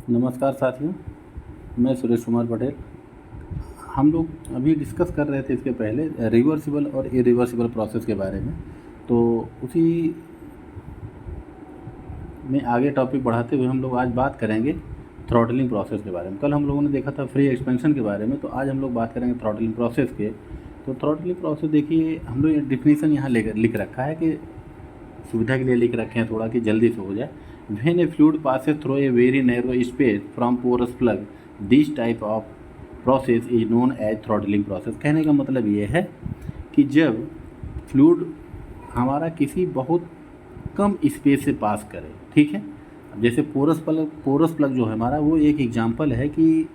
नमस्कार साथियों, मैं सुरेश कुमार पटेल। हम लोग अभी डिस्कस कर रहे थे इसके पहले रिवर्सिबल और इरिवर्सिबल प्रोसेस के बारे में। तो उसी में आगे टॉपिक बढ़ाते हुए हम लोग आज बात करेंगे थ्रॉटलिंग प्रोसेस के बारे में। कल हम लोगों ने देखा था फ्री एक्सपेंशन के बारे में, तो आज हम लोग बात करेंगे थ्रॉटलिंग प्रोसेस के। तो थ्रॉटलिंग प्रोसेस देखिए, हम लोग डिफिनीसन यहाँ लिख रखा है कि सुविधा के लिए लिख रखे हैं थोड़ा कि जल्दी से हो जाए। When a fluid passes through a very narrow space from porous plug, this type of process is known as throttling process. कहने का मतलब ये है कि जब फ्लूइड हमारा किसी बहुत कम स्पेस से पास करे, ठीक है। अब जैसे पोरस प्लग जो है हमारा, वो एक एग्जांपल है कि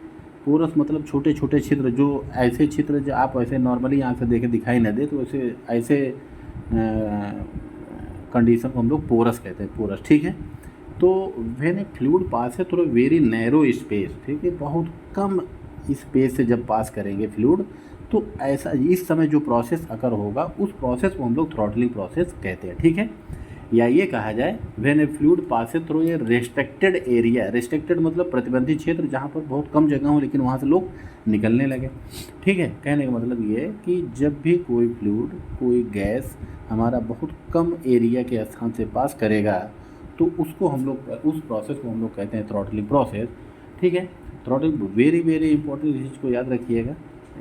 पोरस मतलब छोटे छोटे छिद्र, जो ऐसे छिद्र जो आप ऐसे नॉर्मली आँख से देखे दिखाई न दे, तो ऐसे कंडीशन को हम लोग पोरस कहते हैं, पोरस, ठीक है। तो व्हेन ए फ्लूइड पास है थोड़ा वेरी नैरो स्पेस, ठीक है, बहुत कम स्पेस से जब पास करेंगे फ्लूइड, तो ऐसा इस समय जो प्रोसेस अकर होगा उस प्रोसेस को हम लोग थ्रॉटलिंग प्रोसेस कहते हैं, ठीक है। या ये कहा जाए व्हेन ए फ्लूइड पास है through a restricted area, restricted मतलब प्रतिबंधित क्षेत्र, जहाँ पर बहुत कम जगह हो लेकिन वहाँ से लोग निकलने लगे, ठीक है। कहने का मतलब ये है कि जब भी कोई फ्लूइड, कोई गैस हमारा बहुत कम एरिया के स्थान से पास करेगा, तो उसको हम लोग, उस प्रोसेस को हम लोग कहते हैं थ्रॉटलिंग प्रोसेस, ठीक है। थ्रॉटलिंग वेरी वेरी इंपॉर्टेंट, इस चीज़ को याद रखिएगा,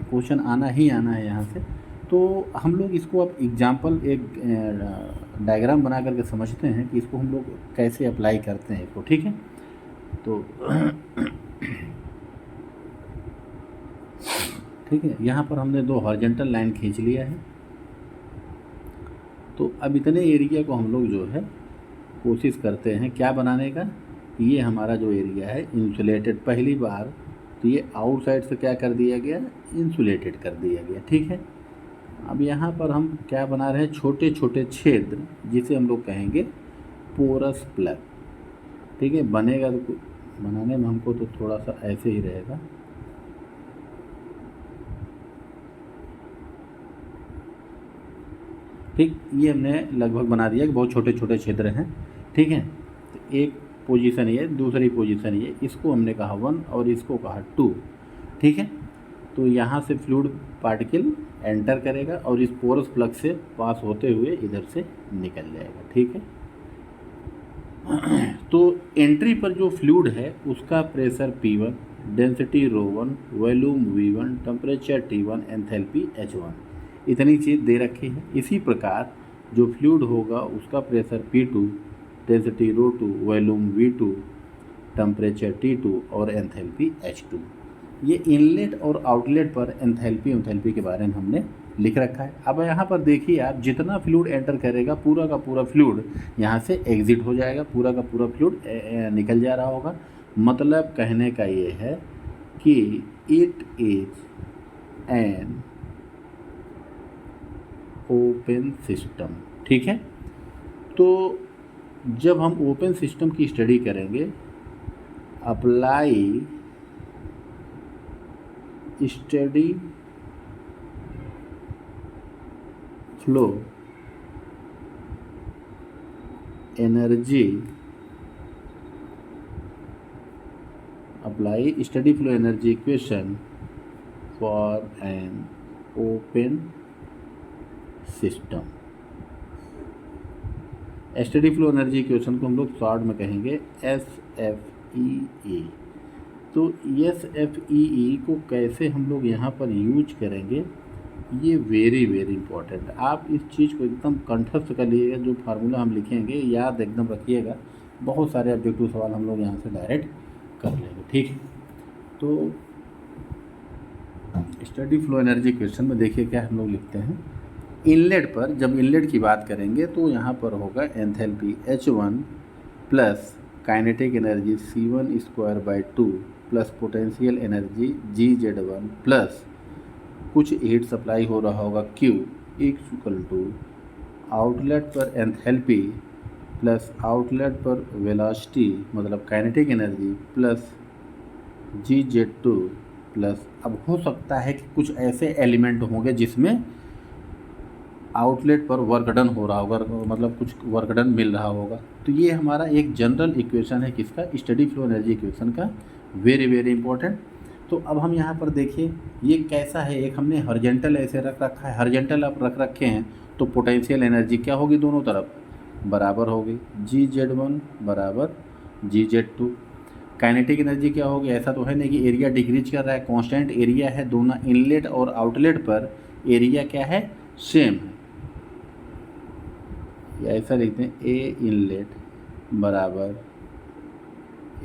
क्वेश्चन आना ही आना है यहाँ से। तो हम लोग इसको अब एग्जाम्पल एक डायग्राम बना करके समझते हैं कि इसको हम लोग कैसे अप्लाई करते हैं इसको, ठीक है। तो ठीक है, यहाँ पर हमने दो हॉरिजॉन्टल लाइन खींच लिया है। तो अब इतने एरिया को हम लोग जो है कोशिश करते हैं क्या बनाने का। ये हमारा जो एरिया है इंसुलेटेड, पहली बार तो ये आउटसाइड से क्या कर दिया गया, इंसुलेटेड कर दिया गया, ठीक है। अब यहाँ पर हम क्या बना रहे हैं, छोटे छोटे छेद, जिसे हम लोग कहेंगे पोरस प्लग, ठीक है। बनेगा तो बनाने में हमको तो थोड़ा सा ऐसे ही रहेगा, ठीक। ये हमने लगभग बना दिया कि बहुत छोटे छोटे छिद्र हैं, ठीक है। तो एक पोजीशन ये, दूसरी पोजीशन ये, इसको हमने कहा 1 और इसको कहा 2, ठीक है। तो यहाँ से फ्लूइड पार्टिकल एंटर करेगा और इस पोरस प्लग से पास होते हुए इधर से निकल जाएगा, ठीक है। तो एंट्री पर जो फ्लूइड है उसका pressure P1, density ρ1, volume V1, temperature T1, enthalpy H1, इतनी चीज़ दे रखी है। इसी प्रकार जो फ्लूइड होगा उसका pressure P2, density ρ2, volume V2, temperature T2 और एंथैल्पी H2। ये इनलेट और आउटलेट पर एंथैल्पी के बारे में हमने लिख रखा है। अब यहाँ पर देखिए आप, जितना फ्लूइड एंटर करेगा पूरा का पूरा फ्लूइड यहाँ से एग्जिट हो जाएगा, पूरा का पूरा फ्लूइड निकल जा रहा होगा। मतलब कहने का ये है कि it is an open system, ठीक है। तो जब हम ओपन सिस्टम की स्टडी करेंगे, apply steady flow energy, apply steady flow energy equation for an open system. Steady flow energy equation को हम लोग शॉर्ट में कहेंगे SFEE। तो SFEE को कैसे हम लोग यहाँ पर यूज करेंगे, ये वेरी वेरी इंपॉर्टेंट है। आप इस चीज़ को एकदम कंठस्थ कर लीजिएगा, जो फार्मूला हम लिखेंगे याद एकदम रखिएगा। बहुत सारे ऑब्जेक्टिव सवाल हम लोग यहाँ से डायरेक्ट कर लेंगे, ठीक है। तो स्टडी फ्लो एनर्जी क्वेश्चन में देखिए क्या हम लोग लिखते हैं। इनलेट पर, जब इनलेट की बात करेंगे तो यहाँ पर होगा enthalpy H1 plus kinetic energy C1² 2 plus potential energy GZ1 plus कुछ हीट सप्लाई हो रहा होगा Q इक्वल टू आउटलेट पर एंथैल्पी प्लस आउटलेट पर वेलोसिटी मतलब kinetic energy plus GZ2 plus, अब हो सकता है कि कुछ ऐसे एलिमेंट होंगे जिसमें आउटलेट पर वर्क डन हो रहा होगा, मतलब कुछ वर्क डन मिल रहा होगा, तो ये हमारा एक जनरल इक्वेशन है किसका, स्टेडी फ्लो एनर्जी इक्वेशन का, वेरी वेरी इंपॉर्टेंट। तो अब हम यहाँ पर देखिए ये कैसा है, एक हमने हॉरिजॉन्टल ऐसे रख रखा है, हॉरिजॉन्टल आप रख रखे हैं तो पोटेंशियल एनर्जी क्या होगी, दोनों तरफ बराबर होगी, GZ1 बराबर GZ2। काइनेटिक एनर्जी क्या होगी, ऐसा तो है नहीं कि एरिया डिक्रीज कर रहा है, कांस्टेंट एरिया है, दोनों इनलेट और आउटलेट पर एरिया क्या है, सेम है, या ऐसा लिखते हैं ए इनलेट बराबर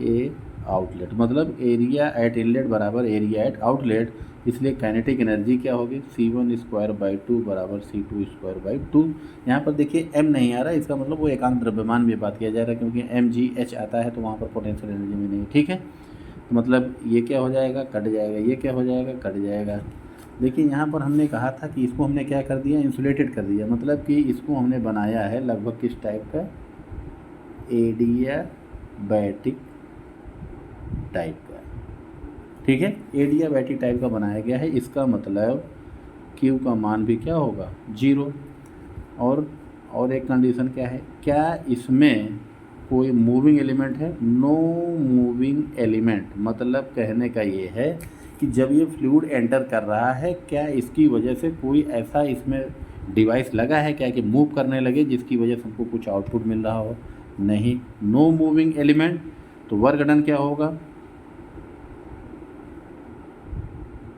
ए आउटलेट, मतलब एरिया एट इनलेट बराबर एरिया एट आउटलेट, इसलिए काइनेटिक एनर्जी क्या होगी, C1²/2 बराबर C2²/2। यहाँ पर देखिए m नहीं आ रहा है, इसका मतलब वो एकांक द्रव्यमान में बात किया जा रहा है, क्योंकि mgh आता है तो वहाँ पर पोटेंशियल एनर्जी में नहीं, ठीक है। तो मतलब ये क्या हो जाएगा, कट जाएगा, ये क्या हो जाएगा, कट जाएगा। देखिए यहाँ पर हमने कहा था कि इसको हमने क्या कर दिया, इंसुलेटेड कर दिया, मतलब कि इसको हमने बनाया है लगभग किस टाइप का, एडियाबैटिक टाइप का, ठीक है, एडियाबैटिक टाइप का बनाया गया है। इसका मतलब Q का मान भी क्या होगा, 0। और एक कंडीशन क्या है, क्या इसमें कोई मूविंग एलिमेंट है, नो मूविंग एलिमेंट, मतलब कहने का ये है कि जब ये फ्लूइड एंटर कर रहा है क्या इसकी वजह से कोई ऐसा इसमें डिवाइस लगा है क्या कि मूव करने लगे जिसकी वजह से हमको कुछ आउटपुट मिल रहा हो, नहीं, नो मूविंग एलिमेंट। तो वर्क डन क्या होगा,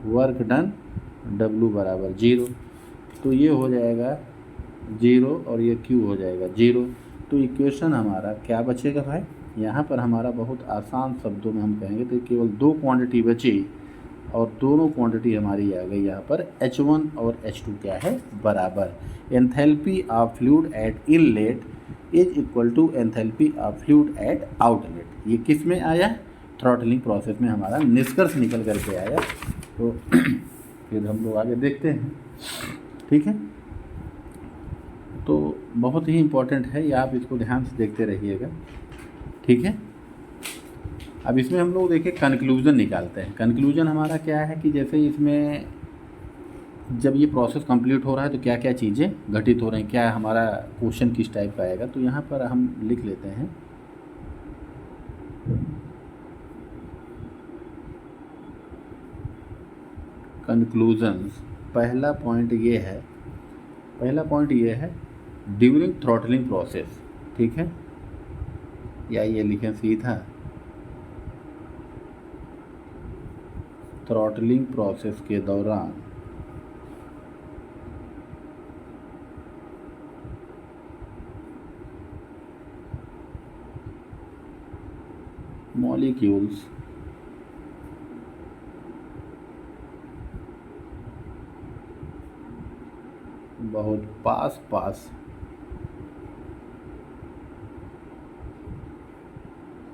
वर्क डन W बराबर 0, तो ये हो जाएगा 0 और ये Q हो जाएगा 0। तो इक्वेशन हमारा क्या बचेगा भाई, यहाँ पर हमारा बहुत आसान शब्दों में हम कहेंगे तो केवल 2 क्वांटिटी बची और दोनों क्वांटिटी हमारी आ गई यहाँ पर H1 और H2 क्या है, बराबर। Enthalpy of fluid at inlet is equal to enthalpy of fluid at outlet. ये किस में आया, थ्रॉटलिंग प्रोसेस में हमारा निष्कर्ष निकल करके आया। तो फिर हम लोग आगे देखते हैं, ठीक है। तो बहुत ही इम्पोर्टेंट है ये, आप इसको ध्यान से देखते रहिएगा, ठीक है। अब इसमें हम लोग देखिए कंक्लूज़न निकालते हैं। कंक्लूज़न हमारा क्या है कि जैसे इसमें जब ये प्रोसेस कंप्लीट हो रहा है तो क्या क्या चीज़ें घटित हो रही हैं, क्या हमारा क्वेश्चन किस टाइप का आएगा, तो यहाँ पर हम लिख लेते हैं कंक्लूजन्स। पहला पॉइंट ये है ड्यूरिंग थ्रॉटलिंग प्रोसेस, ठीक है, या ये लिखें सीधा थ्रॉटलिंग प्रोसेस के दौरान मॉलिक्यूल्स बहुत पास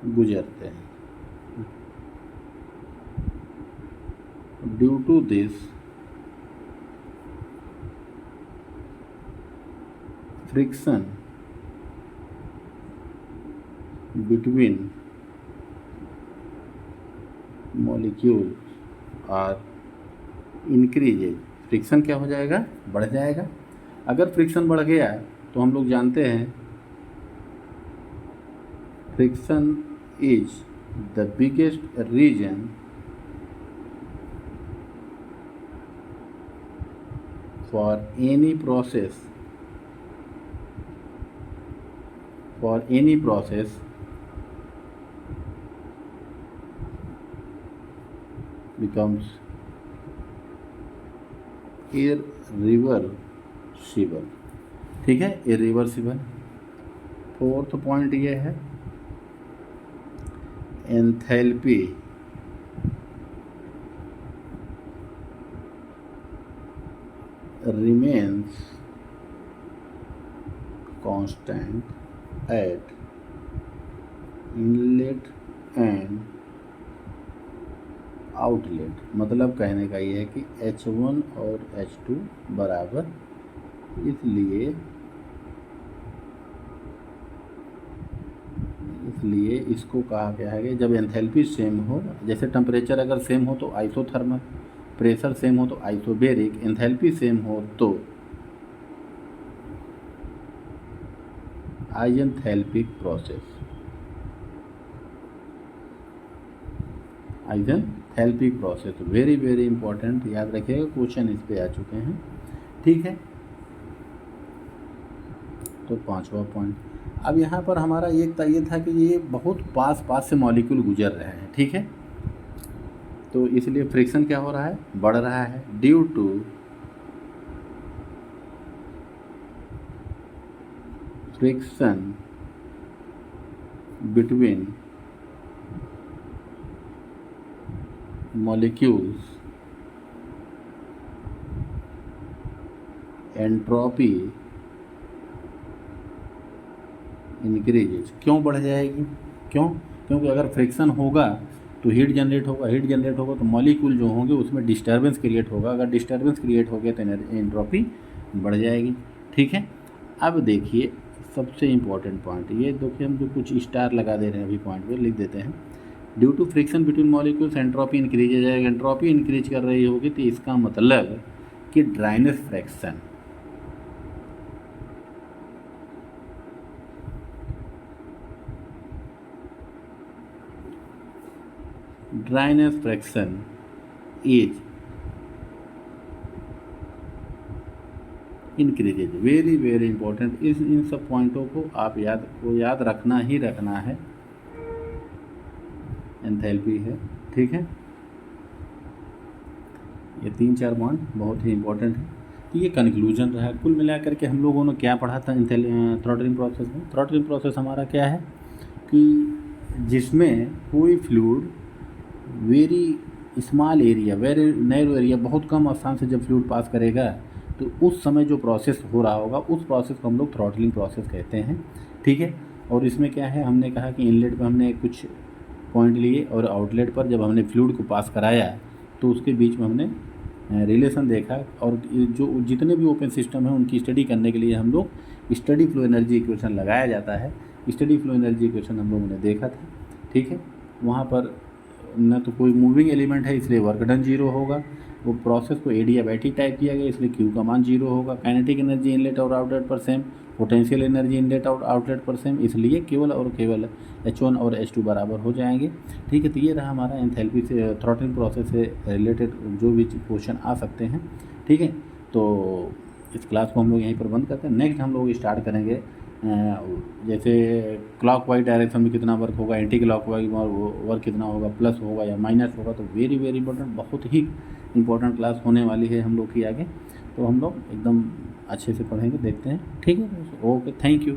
गुजरते हैं। Due to this friction between molecule are increases, friction क्या हो जाएगा, बढ़ जाएगा। अगर फ्रिक्शन बढ़ गया तो हम लोग जानते हैं friction is the biggest reason for any process becomes irreversible, ठीक है, irreversible। फोर्थ पॉइंट ये है enthalpy remains constant at inlet and outlet, मतलब कहने का ये है कि H1 और H2 बराबर, इसलिए इसको कहा गया है कि जब एंथैल्पी सेम हो, जैसे टेम्परेचर अगर सेम हो तो आइसोथर्मल, प्रेशर सेम हो तो आइसोबेरिक, एंथैल्पी सेम हो तो isenthalpic process, isenthalpic process very very important, याद रखिएगा, क्वेश्चन इस पे आ चुके हैं। ठीक है, तो 5वां पॉइंट। अब यहाँ पर हमारा एक ये था कि ये बहुत पास पास से मॉलिक्यूल गुजर रहे हैं, ठीक है, तो इसलिए फ्रिक्शन क्या हो रहा है, बढ़ रहा है, due to friction between molecules, entropy increases. क्यों बढ़ जाएगी, क्यों, क्योंकि अगर फ्रिक्शन होगा तो हीट जनरेट होगा, हीट जनरेट होगा तो मॉलिक्यूल जो होंगे उसमें डिस्टर्बेंस क्रिएट होगा, अगर डिस्टर्बेंस क्रिएट हो गया तो एंट्रोपी बढ़ जाएगी। ठीक है, अब देखिए सबसे इम्पोर्टेंट पॉइंट ये देखिए, हम जो कुछ स्टार लगा दे रहे हैं अभी पॉइंट पे लिख देते हैं, due to friction between molecules entropy increase हो जाएगा। एंट्रोपी इंक्रीज कर रही होगी तो इसका मतलब कि dryness fraction, dryness fraction is increases. Very very important, इन सब पॉइंटों को आप याद रखना ही रखना है, एंथैल्पी है। ठीक है, ये 3-4 पॉइंट बहुत ही इंपॉर्टेंट है। तो ये कंक्लूजन रहा। कुल मिलाकर के हम लोगों ने क्या पढ़ा था थ्रॉटलिंग प्रोसेस में। थ्रॉटलिंग प्रोसेस हमारा क्या है कि जिसमें कोई fluid very small area, very narrow area, बहुत कम स्थान से जब फ्लूइड पास करेगा तो उस समय जो प्रोसेस हो रहा होगा उस प्रोसेस को हम लोग थ्रॉटलिंग प्रोसेस कहते हैं। ठीक है, और इसमें क्या है, हमने कहा कि इनलेट पर हमने कुछ पॉइंट लिए और आउटलेट पर जब हमने फ्लूइड को पास कराया तो उसके बीच में हमने रिलेशन देखा, और जो जितने भी ओपन सिस्टम हैं उनकी स्टडी करने के लिए हम लोग स्टडी फ्लो एनर्जी इक्वेशन लगाया जाता है। स्टडी फ्लो एनर्जी इक्वेशन हम लोगों ने देखा था। ठीक है, वहाँ पर न तो कोई मूविंग एलिमेंट है इसलिए वर्क डन जीरो होगा, वो प्रोसेस को एडियाबैटिक टाइप किया गया इसलिए क्यू का मान जीरो होगा। काइनेटिक एनर्जी इनलेट और आउटलेट पर सेम, पोटेंशियल एनर्जी इनलेट और आउटलेट पर सेम, इसलिए केवल और केवल H1 और H2 बराबर हो जाएंगे। ठीक है, तो ये रहा हमारा एंथैल्पी से थ्रॉटलिंग प्रोसेस से रिलेटेड जो भी क्वेश्चन आ सकते हैं। ठीक है, तो इस क्लास को हम लोग यहीं पर बंद करते हैं। नेक्स्ट हम लोग स्टार्ट करेंगे जैसे क्लॉकवाइज डायरेक्शन में कितना वर्क होगा, एंटी क्लॉकवाइज वर्क कितना होगा, प्लस होगा या माइनस होगा, तो वेरी वेरी इंपॉर्टेंट, बहुत ही इंपॉर्टेंट क्लास होने वाली है हम लोग की आगे। तो हम लोग एकदम अच्छे से पढ़ेंगे, देखते हैं। ठीक है, ओके, थैंक यू।